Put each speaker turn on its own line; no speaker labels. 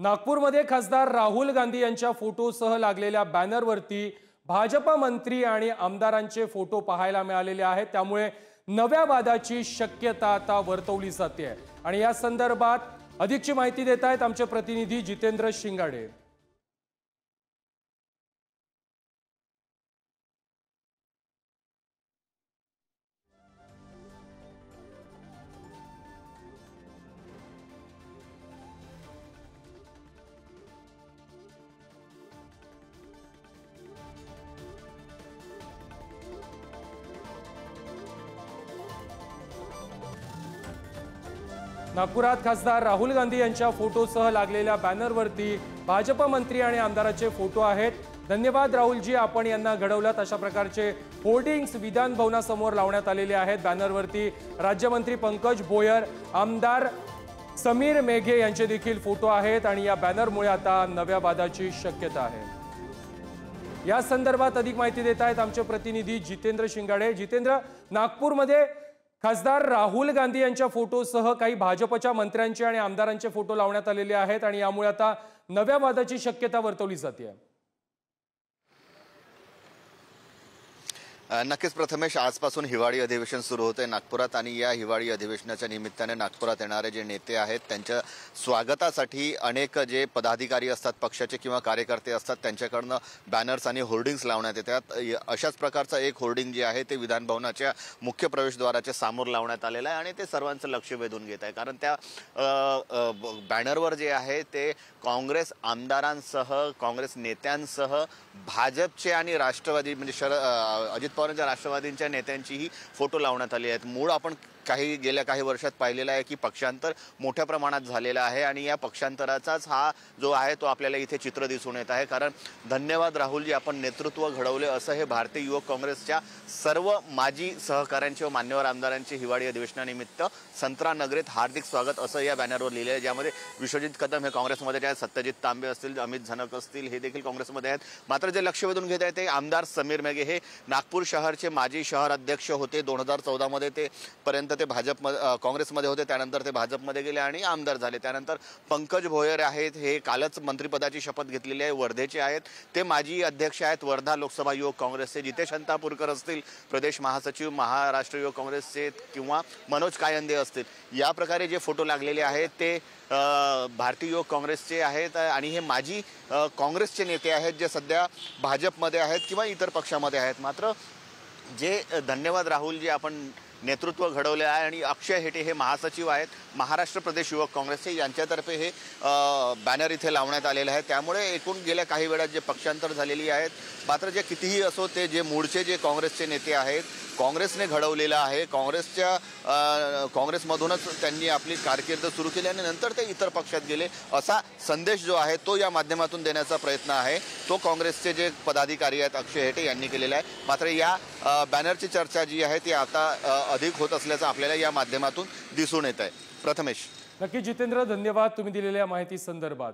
नागपूरमध्ये खासदार राहुल गांधी यांच्या फोटोसह लागलेल्या बॅनरवरती भाजपा मंत्री आणि आमदारांचे फोटो पाहायला मिळालेले आहेत। त्यामुळे नव्या वादाची शक्यता आता वर्तवली जाते आणि या संदर्भात अधिकची माहिती देत आहेत आमचे प्रतिनिधी जितेंद्र शिंगाडे। नागपुरात खासदार राहुल गांधी यांच्या फोटोसह लागलेल्या बॅनरवरती भाजपा मंत्री आणि आमदारांचे फोटो आहेत। धन्यवाद राहुलजी, आपण यांना घडवलात। अशा प्रकारचे होर्डिंग्स विधान भवनासमोर लावण्यात आलेले आहेत। बॅनरवरती राज्यमंत्री पंकज भोयर, आमदार समीर मेघे यांचे देखील फोटो आहेत आणि या बॅनरमुळे आता नव्या वादाची शक्यता आहे। या संदर्भात अधिक माहिती देत आहेत आमचे प्रतिनिधी जितेंद्र शिंगाडे। जितेंद्र, नागपूरमध्ये खासदार राहुल गांधी यांच्या फोटोसह काही भाजपच्या मंत्र्यांचे आणि आमदारांचे फोटो लावण्यात आलेले आहेत आणि यामुळे आता नव्या वादाची शक्यता वर्तवली जाते।
नक्कीच प्रथमेश, आजपासून हिवाळी अधिवेशन सुरू होते नागपुरात आणि या हिवाळी अधिवेशनाच्या निमित्ताने नागपुरात येणारे जे नेते आहेत त्यांच्या स्वागतासाठी अनेक जे पदाधिकारी असतात, पक्षाचे किंवा कार्यकर्ते असतात, त्यांच्याकडनं बॅनर्स आणि होर्डिंग्स लावण्यात येतात। अशाच प्रकारचं एक होर्डिंग जे आहे ते विधान भवनाच्या मुख्य प्रवेशद्वाराच्या समोर लावण्यात आलेलं आहे आणि ते सर्वांचं लक्ष वेधून घेत आहे। कारण त्या बॅनरवर जे आहे ते काँग्रेस आमदारांसह, काँग्रेस नेत्यांसह भाजपचे आणि राष्ट्रवादी म्हणजे अजित पवारांच्या राष्ट्रवादींच्या नेत्यांचीही फोटो लावण्यात आले आहेत। मूळ आपण गेल्या काही वर्षात पाहिलेला आहे की पक्षांतर मोठ्या प्रमाणात झालेला आहे आणि या पक्षांतराचाच हा जो आहे तो आपल्याला इथे चित्र दिसून येत आहे। कारण धन्यवाद राहुलजी, आपण नेतृत्व घडवले असं हे भारतीय युवक काँग्रेसच्या सर्व माजी सहकाऱ्यांचे व मान्यवर आमदारांचे हिवाळी अधिवेशनानिमित्त संत्रा नगरीत हार्दिक स्वागत असं या बॅनरवर लिहिले आहे, ज्यामध्ये विश्वजित कदम हे काँग्रेसमध्ये आहेत, सत्यजित तांबे असतील, अमित झनक असतील, हे देखील काँग्रेसमध्ये आहेत। मात्र जे लक्ष वेधून घेत आहे ते आमदार समीर मेघे, हे नागपूर शहरचे माजी शहर अध्यक्ष होते। 2014 मध्ये ते पर्यंत ते काँग्रेसमध्ये होते, त्यानंतर ते भाजपमध्ये गेले आणि आमदार झाले। त्यानंतर पंकज भोयर आहेत, हे कालच मंत्रिपदाची शपथ घेतलेली आहे, वर्धेचे आहेत, ते माजी अध्यक्ष आहेत वर्धा लोकसभा युवक काँग्रेसचे। जितेश अंतापूरकर असतील, प्रदेश महासचिव महाराष्ट्र युवक काँग्रेसचे, किंवा मनोज कायंदे असतील, या प्रकारे जे फोटो लागलेले आहेत ते भारतीय युवक काँग्रेसचे आहेत आणि हे माजी काँग्रेसचे नेते आहेत जे सध्या भाजपमध्ये आहेत किंवा इतर पक्षामध्ये आहेत। मात्र जे धन्यवाद राहुलजी, आपण नेतृत्व घडवले आहे आणि अक्षय हेटे हे महासचिव आहेत महाराष्ट्र प्रदेश युवक काँग्रेसचे, यांच्यातर्फे हे बॅनर इथे लावण्यात आलेले आहे। त्यामुळे एकूण गेल्या काही वेळात जे पक्षांतर झालेली आहेत, मात्र जे कितीही असो ते जे मूळचे जे काँग्रेसचे नेते आहेत, काँग्रेसने घडवलेलं आहे, काँग्रेसमधूनच त्यांनी आपली कारकीर्द सुरू केली आणि नंतर ते इतर पक्षात गेले, असा संदेश जो आहे तो या माध्यमातून देण्याचा प्रयत्न आहे तो काँग्रेसचे जे पदाधिकारी आहेत अक्षय हेटे यांनी केलेला आहे। मात्र या बॅनरची चर्चा जी आहे ती आता अधिक होत असल्याचं आपल्याला या माध्यमातून दिसून येत आहे। प्रथमेश,
नक्की जितेंद्र, धन्यवाद तुम्ही दिलेल्या माहिती संदर्भात।